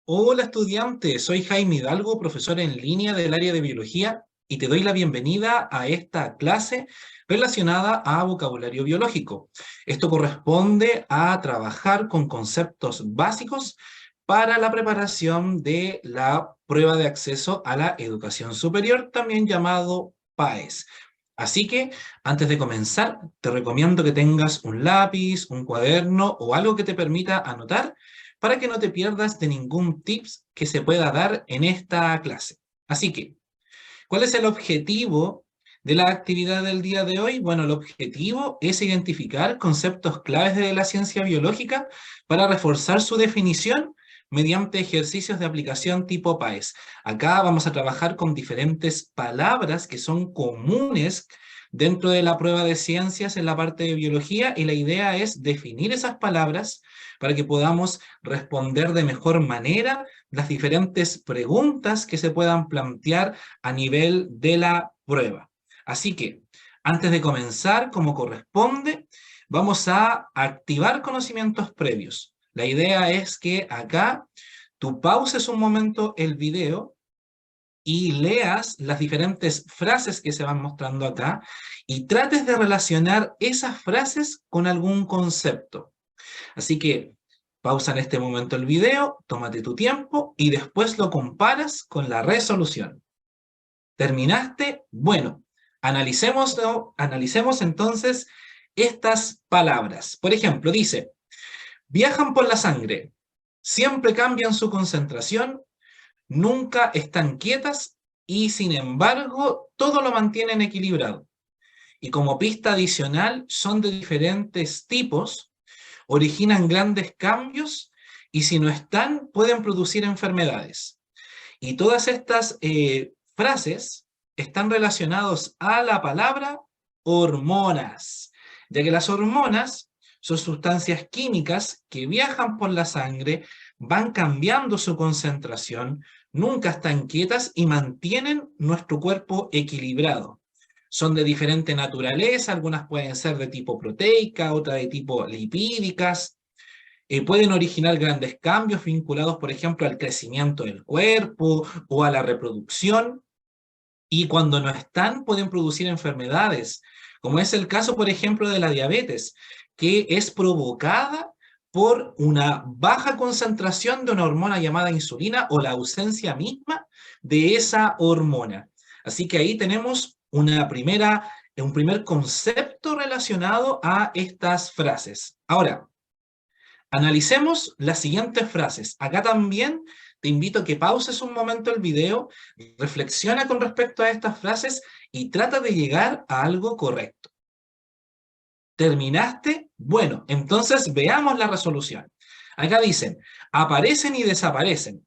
Hola estudiante, soy Jaime Hidalgo, profesor en línea del área de biología y te doy la bienvenida a esta clase relacionada a vocabulario biológico. Esto corresponde a trabajar con conceptos básicos para la preparación de la prueba de acceso a la educación superior, también llamado PAES. Así que, antes de comenzar, te recomiendo que tengas un lápiz, un cuaderno o algo que te permita anotar para que no te pierdas de ningún tips que se pueda dar en esta clase. Así que, ¿cuál es el objetivo de la actividad del día de hoy? Bueno, el objetivo es identificar conceptos claves de la ciencia biológica para reforzar su definición mediante ejercicios de aplicación tipo PAES. Acá vamos a trabajar con diferentes palabras que son comunes dentro de la prueba de ciencias en la parte de biología, y la idea es definir esas palabras para que podamos responder de mejor manera las diferentes preguntas que se puedan plantear a nivel de la prueba. Así que, antes de comenzar, como corresponde, vamos a activar conocimientos previos. La idea es que acá tú pauses un momento el video y leas las diferentes frases que se van mostrando acá y trates de relacionar esas frases con algún concepto. Así que pausa en este momento el video, tómate tu tiempo y después lo comparas con la resolución. ¿Terminaste? Bueno, analicemos entonces estas palabras. Por ejemplo, dice, viajan por la sangre, siempre cambian su concentración, nunca están quietas y sin embargo todo lo mantienen equilibrado. Y como pista adicional, son de diferentes tipos, originan grandes cambios y si no están, pueden producir enfermedades. Y todas estas frases están relacionadas a la palabra hormonas, ya que las hormonas son sustancias químicas que viajan por la sangre, van cambiando su concentración, nunca están quietas y mantienen nuestro cuerpo equilibrado. Son de diferente naturaleza, algunas pueden ser de tipo proteica, otras de tipo lipídicas, pueden originar grandes cambios vinculados, por ejemplo, al crecimiento del cuerpo o a la reproducción, y cuando no están, pueden producir enfermedades, como es el caso, por ejemplo, de la diabetes, que es provocada por una baja concentración de una hormona llamada insulina o la ausencia misma de esa hormona. Así que ahí tenemos un primer concepto relacionado a estas frases. Ahora, analicemos las siguientes frases. Acá también te invito a que pauses un momento el video, reflexiona con respecto a estas frases y trata de llegar a algo correcto. ¿Terminaste? Bueno, entonces veamos la resolución. Acá dicen, aparecen y desaparecen.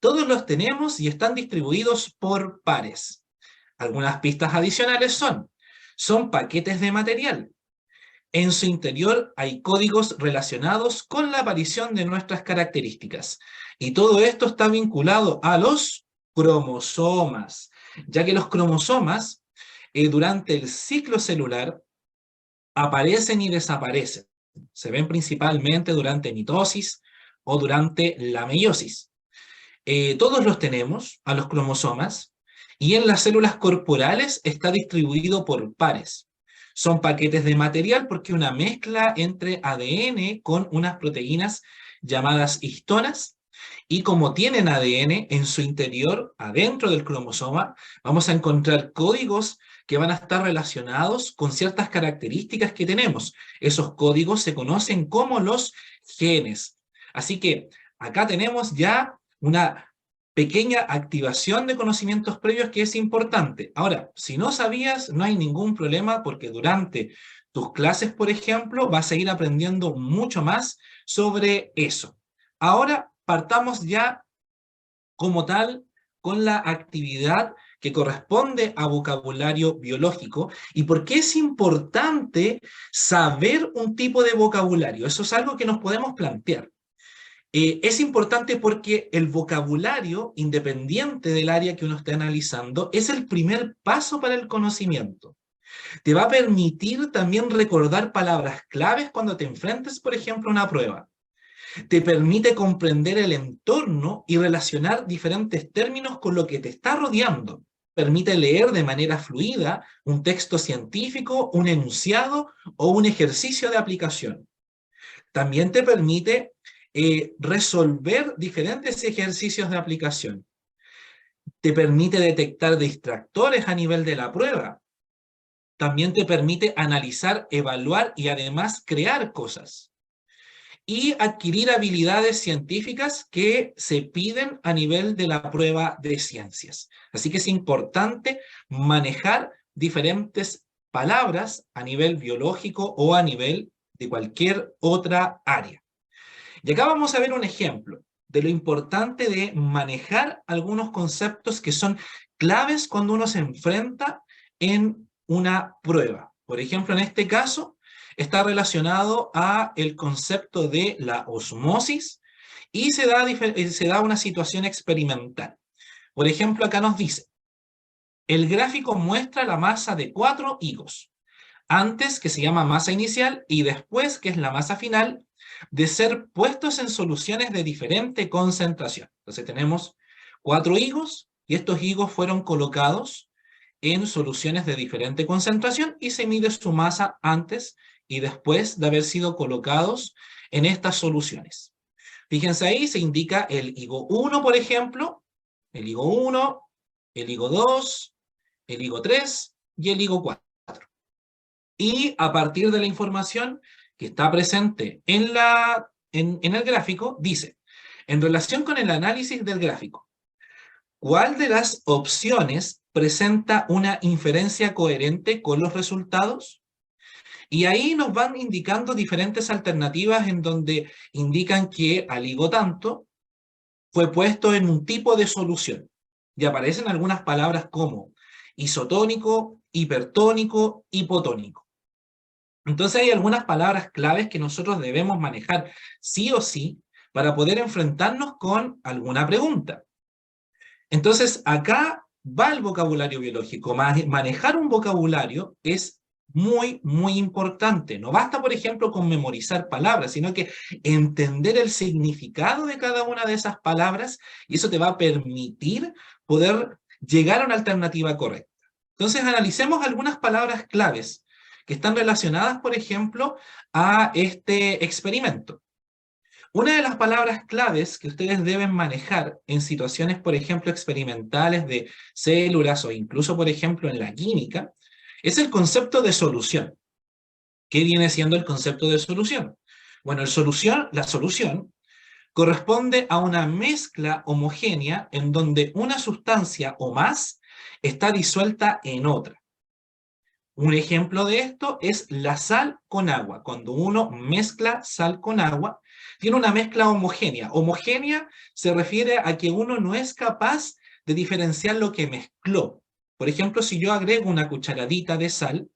Todos los tenemos y están distribuidos por pares. Algunas pistas adicionales son paquetes de material. En su interior hay códigos relacionados con la aparición de nuestras características. Y todo esto está vinculado a los cromosomas, ya que los cromosomas durante el ciclo celular aparecen y desaparecen. Se ven principalmente durante mitosis o durante la meiosis. Todos los tenemos, a los cromosomas, y en las células corporales está distribuido por pares. Son paquetes de material porque una mezcla entre ADN con unas proteínas llamadas histonas, y como tienen ADN en su interior, adentro del cromosoma, vamos a encontrar códigos que van a estar relacionados con ciertas características que tenemos. Esos códigos se conocen como los genes. Así que acá tenemos ya una pequeña activación de conocimientos previos que es importante. Ahora, si no sabías, no hay ningún problema porque durante tus clases, por ejemplo, vas a ir aprendiendo mucho más sobre eso. Ahora partamos ya como tal con la actividad que corresponde a vocabulario biológico y por qué es importante saber un tipo de vocabulario. Eso es algo que nos podemos plantear. Es importante porque el vocabulario, independiente del área que uno esté analizando, es el primer paso para el conocimiento. Te va a permitir también recordar palabras claves cuando te enfrentes, por ejemplo, a una prueba. te permite comprender el entorno y relacionar diferentes términos con lo que te está rodeando. Permite leer de manera fluida un texto científico, un enunciado o un ejercicio de aplicación. También te permite resolver diferentes ejercicios de aplicación. Te permite detectar distractores a nivel de la prueba. También te permite analizar, evaluar y además crear cosas. Y adquirir habilidades científicas que se piden a nivel de la prueba de ciencias. Así que es importante manejar diferentes palabras a nivel biológico o a nivel de cualquier otra área. Y acá vamos a ver un ejemplo de lo importante de manejar algunos conceptos que son claves cuando uno se enfrenta en una prueba. Por ejemplo, en este caso, está relacionado a el concepto de la osmosis y se da una situación experimental. Por ejemplo, acá nos dice, el gráfico muestra la masa de 4 higos, antes, que se llama masa inicial, y después, que es la masa final, de ser puestos en soluciones de diferente concentración. Entonces tenemos 4 higos, y estos higos fueron colocados en soluciones de diferente concentración, y se mide su masa antes y después de haber sido colocados en estas soluciones. Fíjense ahí, se indica el higo 1, por ejemplo, el higo 1, el higo 2, el higo 3 y el higo 4. Y a partir de la información que está presente en el gráfico, dice, en relación con el análisis del gráfico, ¿cuál de las opciones presenta una inferencia coherente con los resultados? Y ahí nos van indicando diferentes alternativas en donde indican que al higo tanto fue puesto en un tipo de solución. Y aparecen algunas palabras como isotónico, hipertónico, hipotónico. Entonces hay algunas palabras claves que nosotros debemos manejar sí o sí para poder enfrentarnos con alguna pregunta. Entonces acá va el vocabulario biológico. Manejar un vocabulario es muy, muy importante. No basta, por ejemplo, con memorizar palabras, sino que entender el significado de cada una de esas palabras, y eso te va a permitir poder llegar a una alternativa correcta. Entonces analicemos algunas palabras claves que están relacionadas, por ejemplo, a este experimento. Una de las palabras claves que ustedes deben manejar en situaciones, por ejemplo, experimentales de células o incluso, por ejemplo, en la química, es el concepto de solución. ¿Qué viene siendo el concepto de solución? Bueno, la solución corresponde a una mezcla homogénea en donde una sustancia o más está disuelta en otra. Un ejemplo de esto es la sal con agua. Cuando uno mezcla sal con agua, tiene una mezcla homogénea. Homogénea se refiere a que uno no es capaz de diferenciar lo que mezcló. Por ejemplo, si yo agrego una cucharadita de sal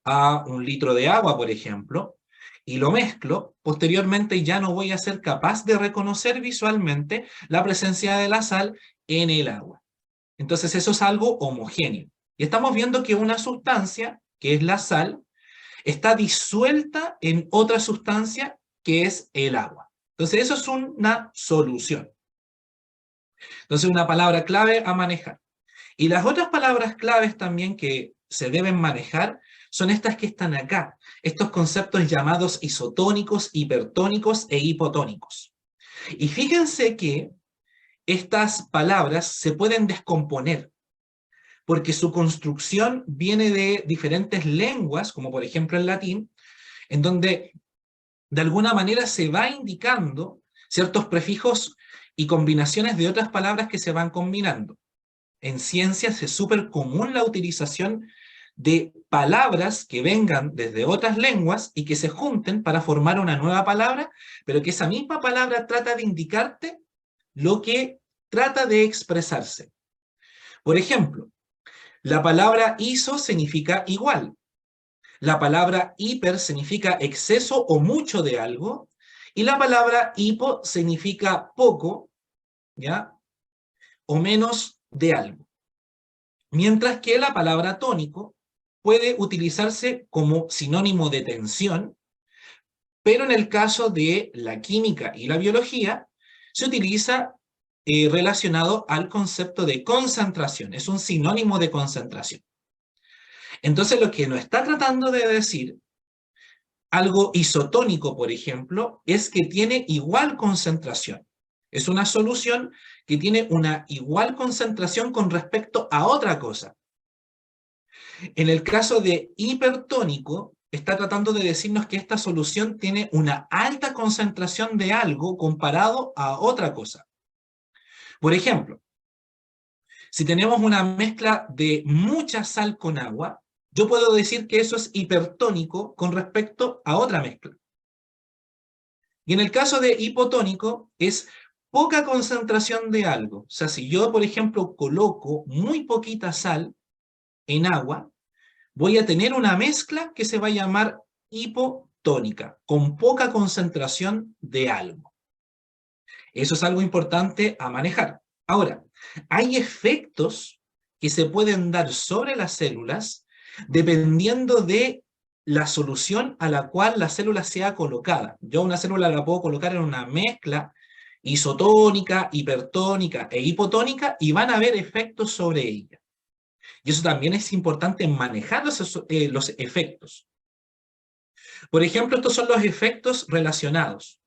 a un litro de agua, por ejemplo, y lo mezclo, posteriormente ya no voy a ser capaz de reconocer visualmente la presencia de la sal en el agua. Entonces eso es algo homogéneo. Y estamos viendo que una sustancia, que es la sal, está disuelta en otra sustancia, que es el agua. Entonces eso es una solución. Entonces una palabra clave a manejar. Y las otras palabras claves también que se deben manejar son estas que están acá, estos conceptos llamados isotónicos, hipertónicos e hipotónicos. Y fíjense que estas palabras se pueden descomponer, porque su construcción viene de diferentes lenguas, como por ejemplo el latín, en donde de alguna manera se va indicando ciertos prefijos y combinaciones de otras palabras que se van combinando. En ciencias es súper común la utilización de palabras que vengan desde otras lenguas y que se junten para formar una nueva palabra, pero que esa misma palabra trata de indicarte lo que trata de expresarse. Por ejemplo, la palabra iso significa igual. La palabra hiper significa exceso o mucho de algo. Y la palabra hipo significa poco, ¿ya? O menos de algo. Mientras que la palabra tónico puede utilizarse como sinónimo de tensión, pero en el caso de la química y la biología, se utiliza relacionado al concepto de concentración, es un sinónimo de concentración. Entonces lo que nos está tratando de decir algo isotónico, por ejemplo, es que tiene igual concentración. Es una solución que tiene una igual concentración con respecto a otra cosa. En el caso de hipertónico, está tratando de decirnos que esta solución tiene una alta concentración de algo comparado a otra cosa. Por ejemplo, si tenemos una mezcla de mucha sal con agua, yo puedo decir que eso es hipertónico con respecto a otra mezcla. Y en el caso de hipotónico, es poca concentración de algo. O sea, si yo, por ejemplo, coloco muy poquita sal en agua, voy a tener una mezcla que se va a llamar hipotónica, con poca concentración de algo. Eso es algo importante a manejar. Ahora, hay efectos que se pueden dar sobre las células dependiendo de la solución a la cual la célula sea colocada. Yo una célula la puedo colocar en una mezcla isotónica, hipertónica e hipotónica y van a haber efectos sobre ella. Y eso también es importante manejar los efectos. Por ejemplo, estos son los efectos relacionados.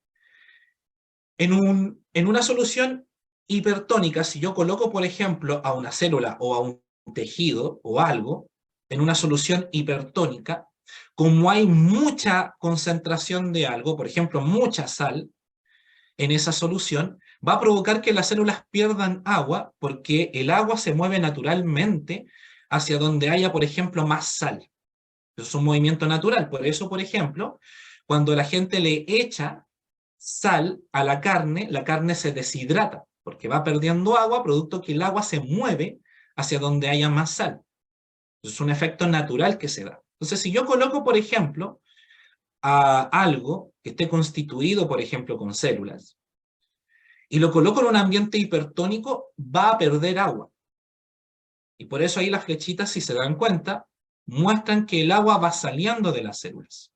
En una solución hipertónica, si yo coloco, por ejemplo, a una célula o a un tejido o algo, en una solución hipertónica, como hay mucha concentración de algo, por ejemplo, mucha sal en esa solución, va a provocar que las células pierdan agua porque el agua se mueve naturalmente hacia donde haya, por ejemplo, más sal. Eso es un movimiento natural. Por eso, por ejemplo, cuando la gente le echa sal a la carne se deshidrata, porque va perdiendo agua, producto que el agua se mueve hacia donde haya más sal. Es un efecto natural que se da. Entonces, si yo coloco, por ejemplo, a algo que esté constituido, por ejemplo, con células, y lo coloco en un ambiente hipertónico, va a perder agua. Y por eso ahí las flechitas, si se dan cuenta, muestran que el agua va saliendo de las células.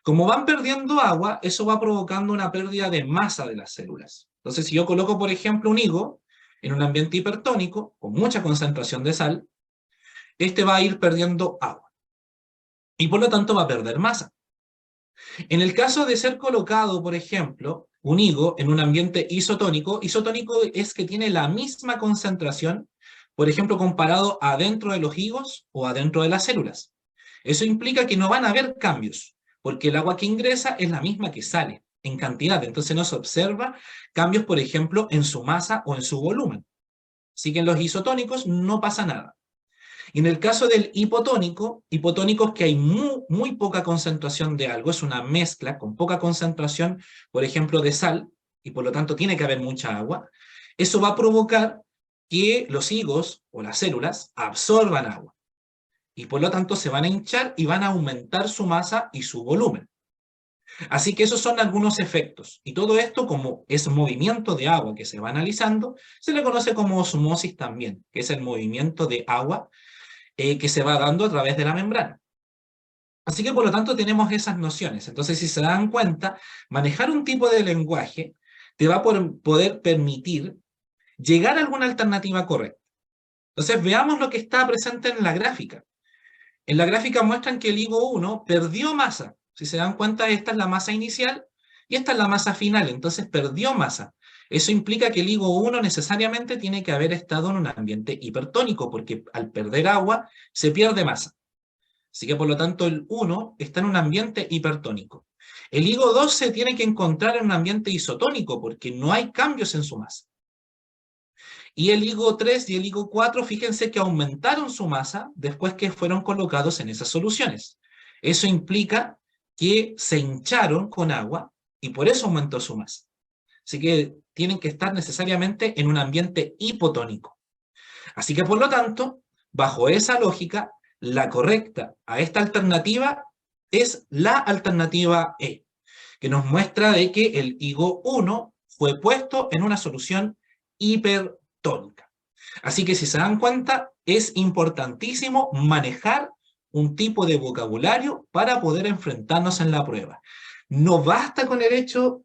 Como van perdiendo agua, eso va provocando una pérdida de masa de las células. Entonces, si yo coloco, por ejemplo, un higo en un ambiente hipertónico, con mucha concentración de sal, este va a ir perdiendo agua. Y por lo tanto va a perder masa. En el caso de ser colocado, por ejemplo, un higo en un ambiente isotónico, isotónico es que tiene la misma concentración, por ejemplo, comparado adentro de los higos o adentro de las células. Eso implica que no van a haber cambios, porque el agua que ingresa es la misma que sale en cantidad, entonces no se observa cambios, por ejemplo, en su masa o en su volumen. Así que en los isotónicos no pasa nada. Y en el caso del hipotónico, hipotónicos que hay muy poca concentración de algo, es una mezcla con poca concentración, por ejemplo, de sal, y por lo tanto tiene que haber mucha agua, eso va a provocar que los higos o las células absorban agua. Y por lo tanto se van a hinchar y van a aumentar su masa y su volumen. Así que esos son algunos efectos. Y todo esto, como es movimiento de agua que se va analizando, se le conoce como osmosis también, que es el movimiento de agua que se va dando a través de la membrana. Así que por lo tanto tenemos esas nociones. Entonces, si se dan cuenta, manejar un tipo de lenguaje te va a poder permitir llegar a alguna alternativa correcta. Entonces, veamos lo que está presente en la gráfica. En la gráfica muestran que el higo 1 perdió masa. Si se dan cuenta, esta es la masa inicial y esta es la masa final. Entonces, perdió masa. Eso implica que el higo 1 necesariamente tiene que haber estado en un ambiente hipertónico, porque al perder agua se pierde masa. Así que por lo tanto el 1 está en un ambiente hipertónico. El higo 2 se tiene que encontrar en un ambiente isotónico, porque no hay cambios en su masa. Y el higo 3 y el higo 4, fíjense que aumentaron su masa después que fueron colocados en esas soluciones. Eso implica que se hincharon con agua y por eso aumentó su masa. Así que tienen que estar necesariamente en un ambiente hipotónico. Así que por lo tanto, bajo esa lógica, la correcta a esta alternativa es la alternativa E, que nos muestra de que el higo 1 fue puesto en una solución hipertónica. Así que si se dan cuenta, es importantísimo manejar un tipo de vocabulario para poder enfrentarnos en la prueba. No basta con el hecho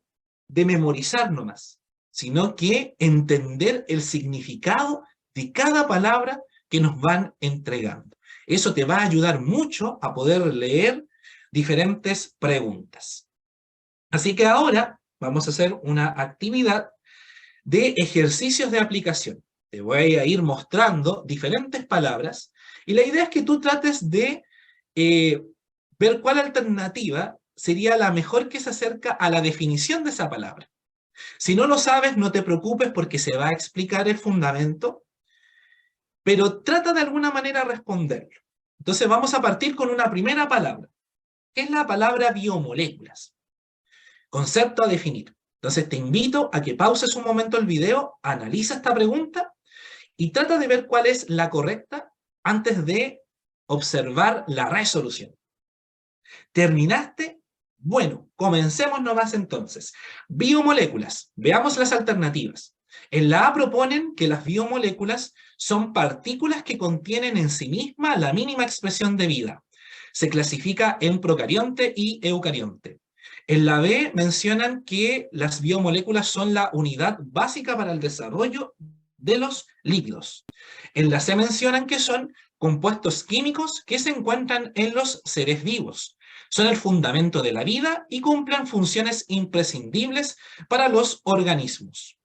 de memorizar nomás, sino que entender el significado de cada palabra que nos van entregando. Eso te va a ayudar mucho a poder leer diferentes preguntas. Así que ahora vamos a hacer una actividad de ejercicios de aplicación. Te voy a ir mostrando diferentes palabras y la idea es que tú trates de ver cuál alternativa sería la mejor que se acerca a la definición de esa palabra. Si no lo sabes, no te preocupes porque se va a explicar el fundamento, pero trata de alguna manera responderlo. Entonces vamos a partir con una primera palabra, que es la palabra biomoléculas. Concepto a definir. Entonces te invito a que pauses un momento el video, analiza esta pregunta y trata de ver cuál es la correcta antes de observar la resolución. ¿Terminaste? Bueno, comencemos nomás entonces. Biomoléculas. Veamos las alternativas. En la A proponen que las biomoléculas son partículas que contienen en sí misma la mínima expresión de vida. Se clasifica en procarionte y eucarionte. En la B mencionan que las biomoléculas son la unidad básica para el desarrollo de los líquidos. En la C mencionan que son compuestos químicos que se encuentran en los seres vivos. Son el fundamento de la vida y cumplen funciones imprescindibles para los organismos.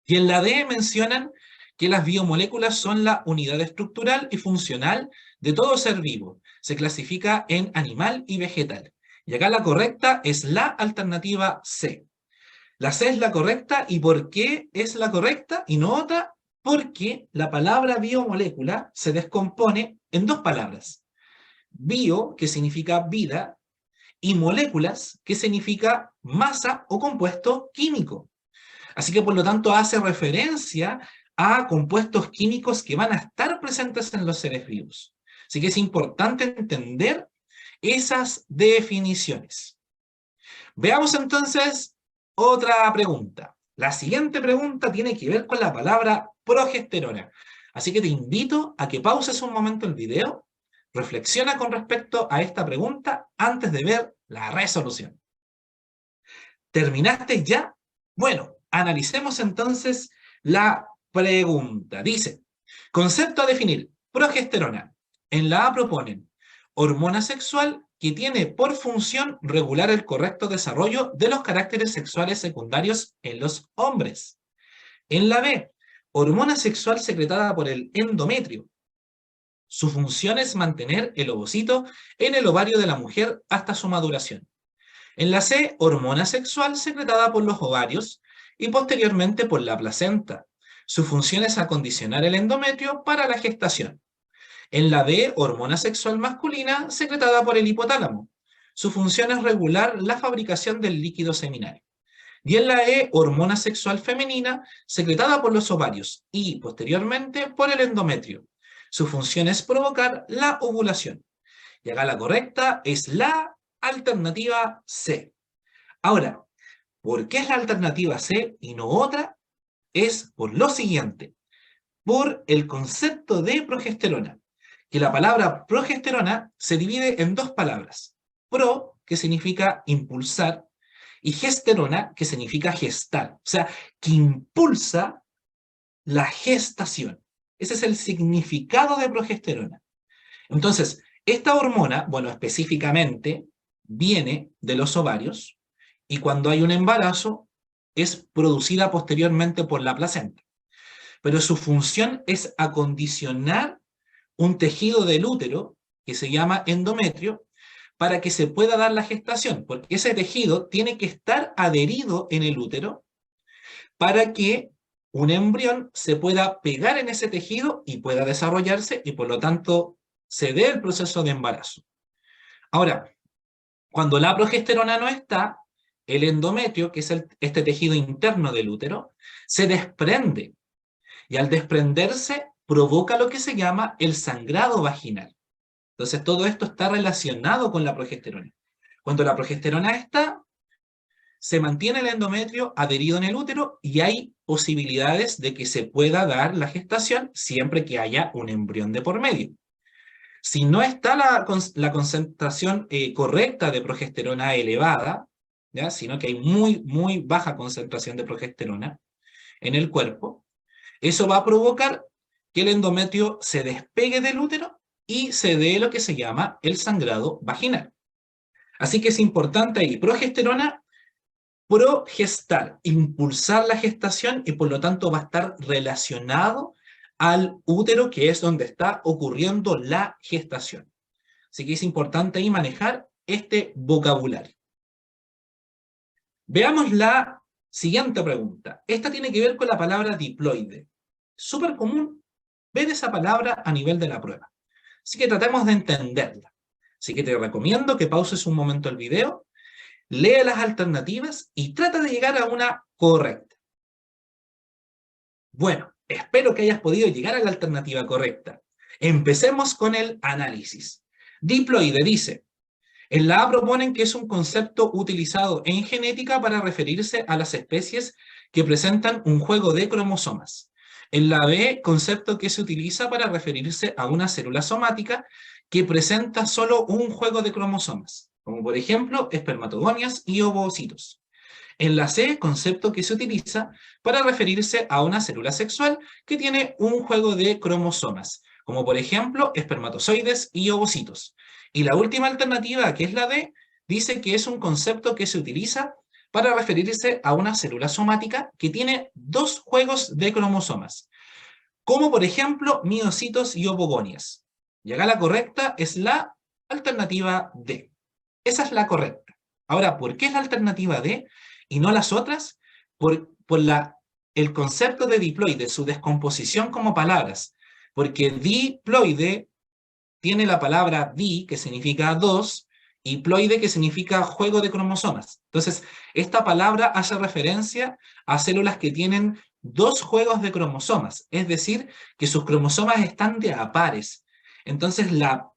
Y en la D mencionan que las biomoléculas son la unidad estructural y funcional de todo ser vivo. Se clasifica en animal y vegetal. Y acá la correcta es la alternativa C. La C es la correcta, ¿y por qué es la correcta y no otra? Porque la palabra biomolécula se descompone en dos palabras. Bio, que significa vida, y moléculas, que significa masa o compuesto químico. Así que por lo tanto hace referencia a compuestos químicos que van a estar presentes en los seres vivos. Así que es importante entender esas definiciones. Veamos entonces otra pregunta. La siguiente pregunta tiene que ver con la palabra progesterona. Así que te invito a que pauses un momento el video, reflexiona con respecto a esta pregunta antes de ver la resolución. ¿Terminaste ya? Bueno, analicemos entonces la pregunta. Dice, concepto a definir, progesterona. En la A proponen hormona sexual que tiene por función regular el correcto desarrollo de los caracteres sexuales secundarios en los hombres. En la B, hormona sexual secretada por el endometrio. Su función es mantener el ovocito en el ovario de la mujer hasta su maduración. En la C, hormona sexual secretada por los ovarios y posteriormente por la placenta. Su función es acondicionar el endometrio para la gestación. En la D, hormona sexual masculina secretada por el hipotálamo. Su función es regular la fabricación del líquido seminal. Y en la E, hormona sexual femenina secretada por los ovarios y posteriormente por el endometrio. Su función es provocar la ovulación. Y acá la correcta es la alternativa C. Ahora, ¿por qué es la alternativa C y no otra? Es por lo siguiente, por el concepto de progesterona, que la palabra progesterona se divide en dos palabras, pro, que significa impulsar, y gesterona, que significa gestar, o sea, que impulsa la gestación. Ese es el significado de progesterona. Entonces, esta hormona, bueno, específicamente, viene de los ovarios y cuando hay un embarazo es producida posteriormente por la placenta. Pero su función es acondicionar un tejido del útero que se llama endometrio para que se pueda dar la gestación, porque ese tejido tiene que estar adherido en el útero para que un embrión se pueda pegar en ese tejido y pueda desarrollarse y por lo tanto se dé el proceso de embarazo. Ahora, cuando la progesterona no está, el endometrio, que es este tejido interno del útero, se desprende y al desprenderse provoca lo que se llama el sangrado vaginal. Entonces todo esto está relacionado con la progesterona. Cuando la progesterona está, se mantiene el endometrio adherido en el útero y hay posibilidades de que se pueda dar la gestación siempre que haya un embrión de por medio. Si no está la concentración correcta de progesterona elevada, ¿ya? Sino que hay muy, muy baja concentración de progesterona en el cuerpo, eso va a provocar que el endometrio se despegue del útero y se dé lo que se llama el sangrado vaginal. Así que es importante ahí, progesterona, progestar, impulsar la gestación y por lo tanto va a estar relacionado al útero, que es donde está ocurriendo la gestación. Así que es importante ahí manejar este vocabulario. Veamos la siguiente pregunta. Esta tiene que ver con la palabra diploide. Súper común ver esa palabra a nivel de la prueba. Así que tratemos de entenderla. Así que te recomiendo que pauses un momento el video, lee las alternativas y trata de llegar a una correcta. Bueno, espero que hayas podido llegar a la alternativa correcta. Empecemos con el análisis. Diploide dice, en la A proponen que es un concepto utilizado en genética para referirse a las especies que presentan un juego de cromosomas. En la B, concepto que se utiliza para referirse a una célula somática que presenta solo un juego de cromosomas, como por ejemplo espermatogonias y ovocitos. En la C, concepto que se utiliza para referirse a una célula sexual que tiene un juego de cromosomas, como por ejemplo espermatozoides y ovocitos. Y la última alternativa, que es la D, dice que es un concepto que se utiliza para referirse a una célula somática que tiene dos juegos de cromosomas, como por ejemplo miocitos y ovogonias. Y acá la correcta es la alternativa D. Esa es la correcta. Ahora, ¿por qué es la alternativa D y no las otras? Por el concepto de diploide, su descomposición como palabras. Porque diploide tiene la palabra di, que significa dos, y ploide, que significa juego de cromosomas. Entonces, esta palabra hace referencia a células que tienen dos juegos de cromosomas, es decir, que sus cromosomas están de a pares. Entonces, la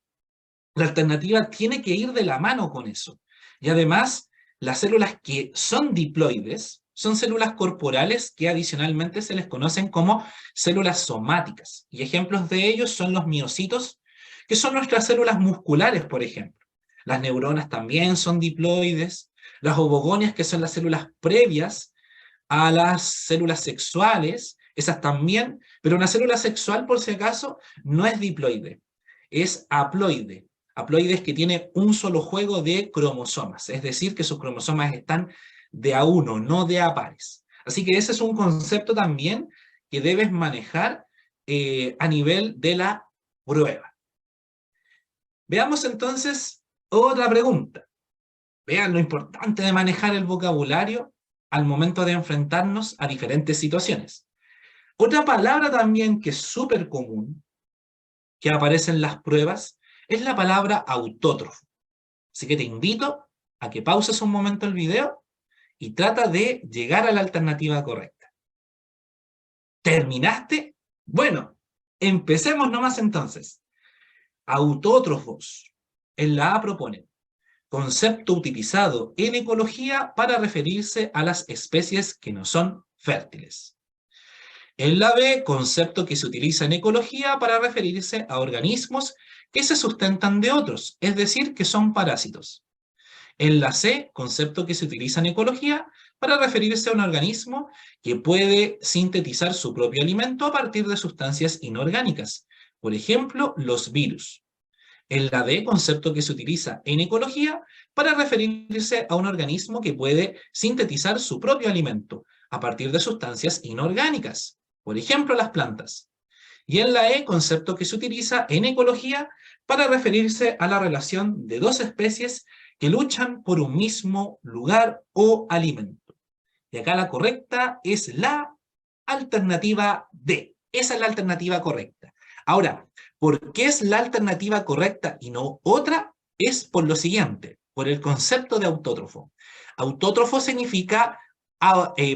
alternativa tiene que ir de la mano con eso. Y además, las células que son diploides son células corporales que adicionalmente se les conocen como células somáticas. Y ejemplos de ellos son los miocitos, que son nuestras células musculares, por ejemplo. Las neuronas también son diploides. Las ovogonias, que son las células previas a las células sexuales, esas también, pero una célula sexual, por si acaso, no es diploide, es haploide. Haploide es que tiene un solo juego de cromosomas, es decir, que sus cromosomas están de a uno, no de a pares. Así que ese es un concepto también que debes manejar a nivel de la prueba. Veamos entonces otra pregunta. Vean lo importante de manejar el vocabulario al momento de enfrentarnos a diferentes situaciones. Otra palabra también que es súper común, que aparece en las pruebas, es la palabra autótrofo. Así que te invito a que pauses un momento el video y trata de llegar a la alternativa correcta. ¿Terminaste? Bueno, empecemos nomás entonces. Autótrofos. En la A proponen concepto utilizado en ecología para referirse a las especies que no son fértiles. En la B, concepto que se utiliza en ecología para referirse a organismos que se sustentan de otros, es decir, que son parásitos. En la C, concepto que se utiliza en ecología para referirse a un organismo que puede sintetizar su propio alimento a partir de sustancias inorgánicas, por ejemplo, los virus. En la D, concepto que se utiliza en ecología para referirse a un organismo que puede sintetizar su propio alimento a partir de sustancias inorgánicas, por ejemplo, las plantas. Y en la E, concepto que se utiliza en ecología para referirse a la relación de dos especies que luchan por un mismo lugar o alimento. Y acá la correcta es la alternativa D. Esa es la alternativa correcta. Ahora, ¿por qué es la alternativa correcta y no otra? Es por lo siguiente, por el concepto de autótrofo. Autótrofo significa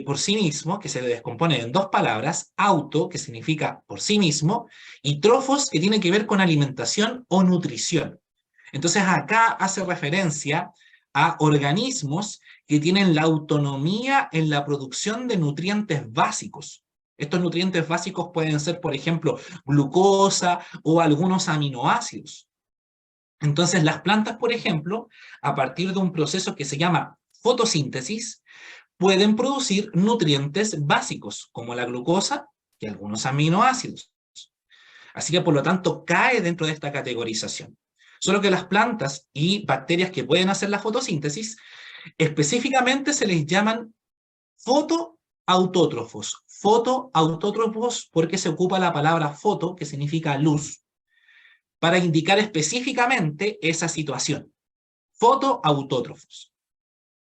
por sí mismo, que se descompone en dos palabras, auto, que significa por sí mismo, y trofos, que tiene que ver con alimentación o nutrición. Entonces acá hace referencia a organismos que tienen la autonomía en la producción de nutrientes básicos. Estos nutrientes básicos pueden ser, por ejemplo, glucosa o algunos aminoácidos. Entonces las plantas, por ejemplo, a partir de un proceso que se llama fotosíntesis, pueden producir nutrientes básicos, como la glucosa y algunos aminoácidos. Así que, por lo tanto, cae dentro de esta categorización. Solo que las plantas y bacterias que pueden hacer la fotosíntesis, específicamente se les llaman fotoautótrofos. Fotoautótrofos porque se ocupa la palabra foto, que significa luz, para indicar específicamente esa situación. Fotoautótrofos.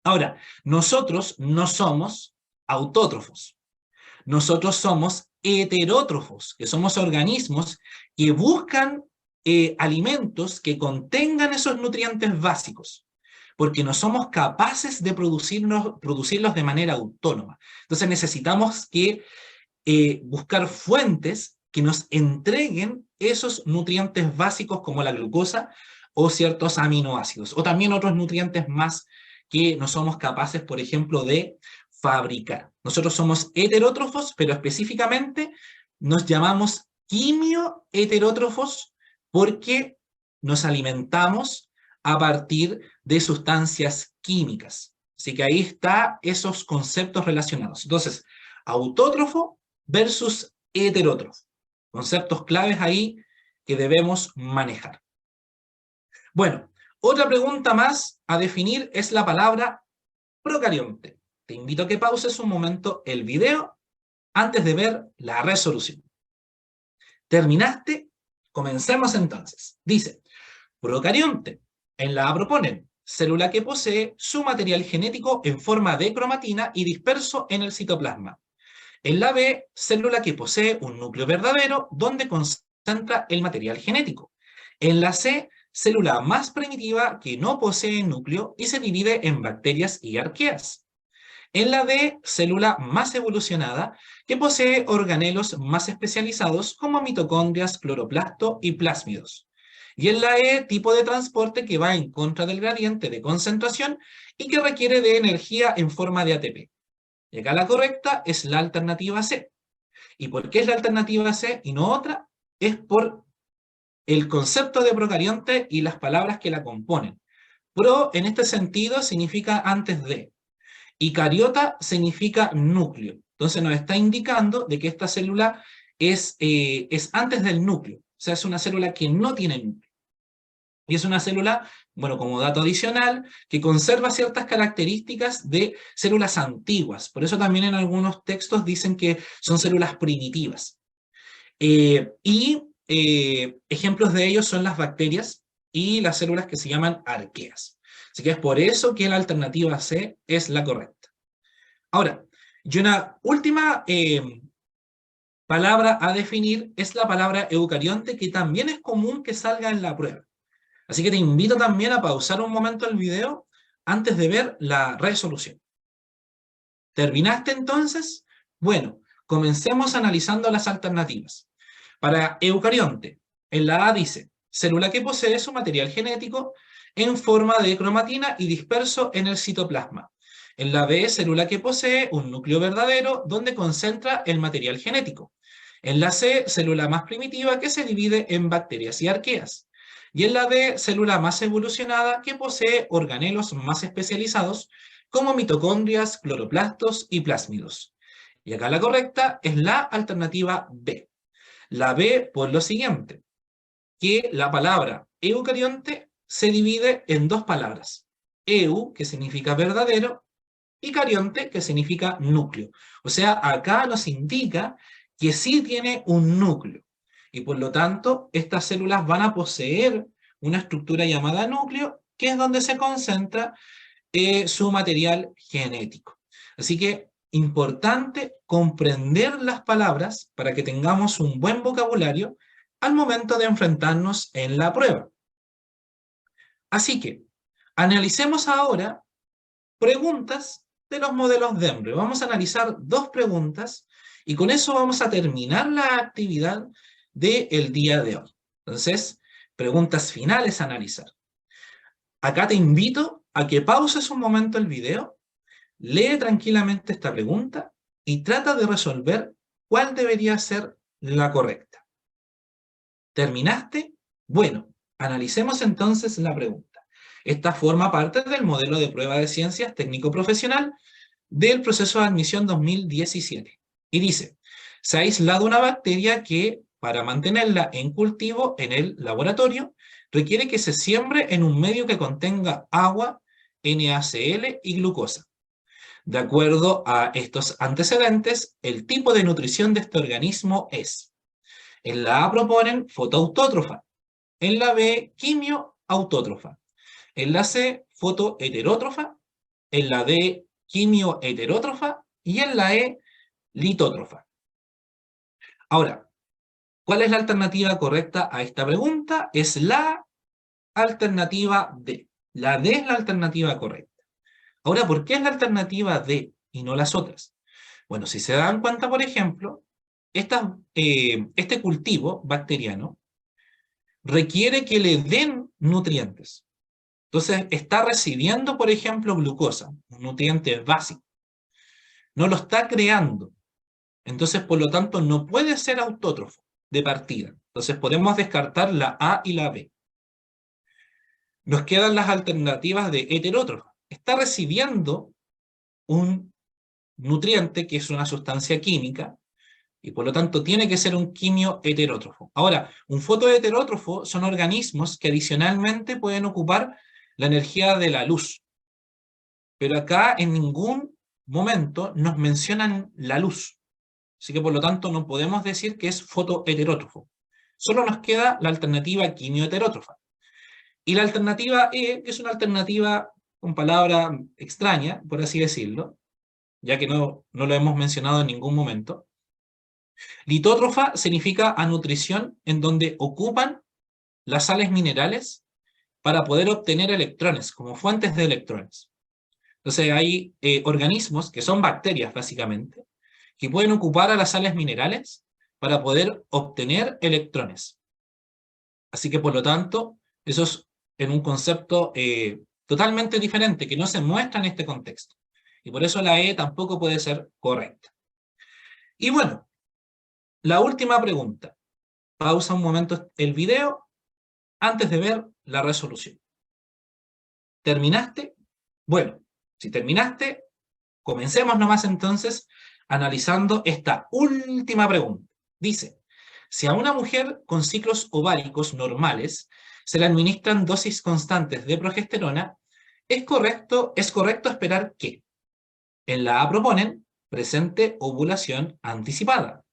Ahora, nosotros no somos autótrofos. Nosotros somos heterótrofos, que somos organismos que buscan alimentos que contengan esos nutrientes básicos, porque no somos capaces de producirlos de manera autónoma. Entonces necesitamos buscar fuentes que nos entreguen esos nutrientes básicos como la glucosa o ciertos aminoácidos, o también otros nutrientes más que no somos capaces, por ejemplo, de fabricar. Nosotros somos heterótrofos, pero específicamente nos llamamos quimioheterótrofos porque nos alimentamos a partir de sustancias químicas. Así que ahí están esos conceptos relacionados. Entonces, autótrofo versus heterótrofo. Conceptos claves ahí que debemos manejar. Bueno, otra pregunta más a definir es la palabra procarionte. Te invito a que pauses un momento el video antes de ver la resolución. ¿Terminaste? Comencemos entonces. Dice, procarionte. En la A proponen, célula que posee su material genético en forma de cromatina y disperso en el citoplasma. En la B, célula que posee un núcleo verdadero donde concentra el material genético. En la C, célula más primitiva que no posee núcleo y se divide en bacterias y arqueas. En la D, célula más evolucionada que posee organelos más especializados como mitocondrias, cloroplasto y plásmidos. Y en la E, tipo de transporte que va en contra del gradiente de concentración y que requiere de energía en forma de ATP. Y acá la correcta es la alternativa C. ¿Y por qué es la alternativa C y no otra? Es por el concepto de procarionte y las palabras que la componen. Pro, en este sentido, significa antes de. Y cariota significa núcleo. Entonces nos está indicando de que esta célula es antes del núcleo. O sea, es una célula que no tiene núcleo. Y es una célula, bueno, como dato adicional, que conserva ciertas características de células antiguas. Por eso también en algunos textos dicen que son células primitivas. Ejemplos de ellos son las bacterias y las células que se llaman arqueas. Así que es por eso que la alternativa C es la correcta. Ahora, y una última palabra a definir es la palabra eucarionte, que también es común que salga en la prueba. Así que te invito también a pausar un momento el video antes de ver la resolución. ¿Terminaste entonces? Bueno, comencemos analizando las alternativas. Para eucarionte, en la A dice, célula que posee su material genético en forma de cromatina y disperso en el citoplasma. En la B, célula que posee un núcleo verdadero donde concentra el material genético. En la C, célula más primitiva que se divide en bacterias y arqueas. Y en la D, célula más evolucionada que posee organelos más especializados como mitocondrias, cloroplastos y plásmidos. Y acá la correcta es la alternativa B. La B por lo siguiente, que la palabra eucarionte se divide en dos palabras. Eu, que significa verdadero, y carionte, que significa núcleo. O sea, acá nos indica que sí tiene un núcleo. Y por lo tanto, estas células van a poseer una estructura llamada núcleo, que es donde se concentra su material genético. Así que, importante comprender las palabras para que tengamos un buen vocabulario al momento de enfrentarnos en la prueba. Así que, analicemos ahora preguntas de los modelos de Embre. Vamos a analizar dos preguntas y con eso vamos a terminar la actividad del día de hoy. Entonces, preguntas finales a analizar. Acá te invito a que pauses un momento el video, lee tranquilamente esta pregunta y trata de resolver cuál debería ser la correcta. ¿Terminaste? Bueno, analicemos entonces la pregunta. Esta forma parte del modelo de prueba de ciencias técnico-profesional del proceso de admisión 2017. Y dice, se ha aislado una bacteria que, para mantenerla en cultivo en el laboratorio, requiere que se siembre en un medio que contenga agua, NaCl y glucosa. De acuerdo a estos antecedentes, el tipo de nutrición de este organismo es: en la A proponen fotoautótrofa, en la B quimioautótrofa, en la C fotoheterótrofa, en la D quimioheterótrofa y en la E litótrofa. Ahora, ¿cuál es la alternativa correcta a esta pregunta? Es la alternativa D. La D es la alternativa correcta. Ahora, ¿por qué es la alternativa D y no las otras? Bueno, si se dan cuenta, por ejemplo, este cultivo bacteriano requiere que le den nutrientes. Entonces, está recibiendo, por ejemplo, glucosa, un nutriente básico. No lo está creando. Entonces, por lo tanto, no puede ser autótrofo de partida. Entonces, podemos descartar la A y la B. Nos quedan las alternativas de heterótrofo. Está recibiendo un nutriente que es una sustancia química y por lo tanto tiene que ser un quimioheterótrofo. Ahora, un fotoheterótrofo son organismos que adicionalmente pueden ocupar la energía de la luz. Pero acá en ningún momento nos mencionan la luz. Así que por lo tanto no podemos decir que es fotoheterótrofo. Solo nos queda la alternativa quimioheterótrofa. Y la alternativa E, que es una alternativa con palabra extraña, por así decirlo, ya que no lo hemos mencionado en ningún momento. Litótrofa significa anutrición en donde ocupan las sales minerales para poder obtener electrones, como fuentes de electrones. Entonces hay organismos, que son bacterias básicamente, que pueden ocupar a las sales minerales para poder obtener electrones. Así que por lo tanto, eso es en un concepto totalmente diferente, que no se muestra en este contexto. Y por eso la E tampoco puede ser correcta. Y bueno, la última pregunta. Pausa un momento el video antes de ver la resolución. ¿Terminaste? Bueno, si terminaste, comencemos nomás entonces analizando esta última pregunta. Dice, si a una mujer con ciclos ováricos normales se le administran dosis constantes de progesterona, ¿es correcto esperar que? En la A proponen presente ovulación anticipada.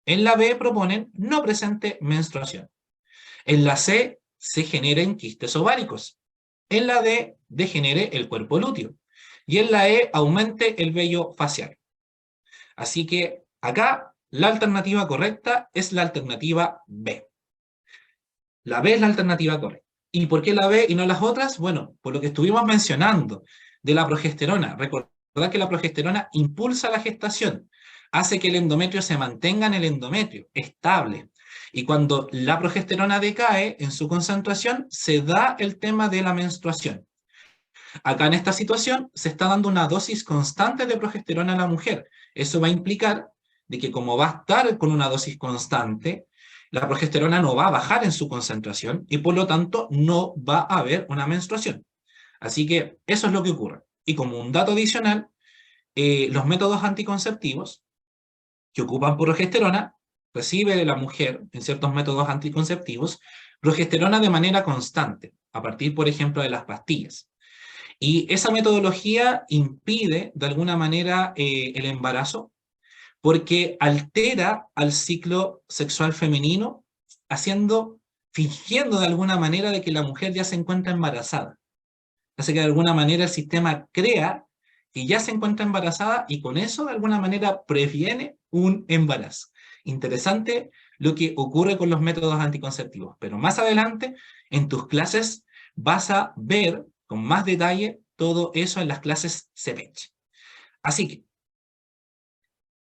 En la B proponen no presente menstruación. En la C se generen quistes ováricos. En la D degenere el cuerpo lúteo. Y en la E aumente el vello facial. Así que acá la alternativa correcta es la alternativa B. La B es la alternativa correcta. ¿Y por qué la B y no las otras? Bueno, por lo que estuvimos mencionando de la progesterona. Recordad que la progesterona impulsa la gestación, hace que el endometrio se mantenga en el endometrio, estable. Y cuando la progesterona decae en su concentración, se da el tema de la menstruación. Acá en esta situación se está dando una dosis constante de progesterona a la mujer. Eso va a implicar de que como va a estar con una dosis constante, la progesterona no va a bajar en su concentración y por lo tanto no va a haber una menstruación. Así que eso es lo que ocurre. Y como un dato adicional, los métodos anticonceptivos que ocupan progesterona, recibe la mujer en ciertos métodos anticonceptivos progesterona de manera constante, a partir, por ejemplo, de las pastillas. Y esa metodología impide, de alguna manera, el embarazo, porque altera al ciclo sexual femenino, fingiendo de alguna manera de que la mujer ya se encuentra embarazada. Hace que de alguna manera el sistema crea que ya se encuentra embarazada y con eso de alguna manera previene un embarazo. Interesante lo que ocurre con los métodos anticonceptivos, pero más adelante en tus clases vas a ver con más detalle todo eso en las clases CPECH. Así que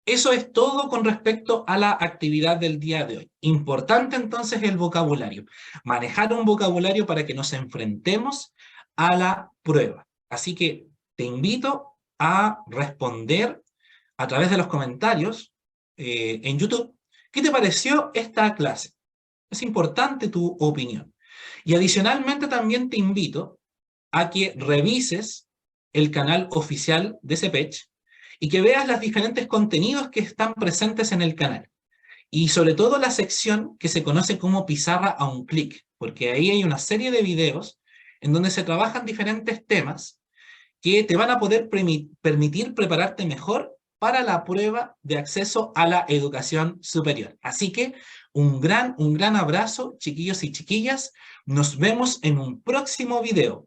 eso es todo con respecto a la actividad del día de hoy. Importante entonces el vocabulario. Manejar un vocabulario para que nos enfrentemos a la prueba. Así que te invito a responder a través de los comentarios en YouTube. ¿Qué te pareció esta clase? Es importante tu opinión. Y adicionalmente también te invito a que revises el canal oficial de CEPECH y que veas los diferentes contenidos que están presentes en el canal. Y sobre todo la sección que se conoce como pizarra a un clic, porque ahí hay una serie de videos en donde se trabajan diferentes temas que te van a poder permitir prepararte mejor para la prueba de acceso a la educación superior. Así que un gran abrazo, chiquillos y chiquillas. Nos vemos en un próximo video.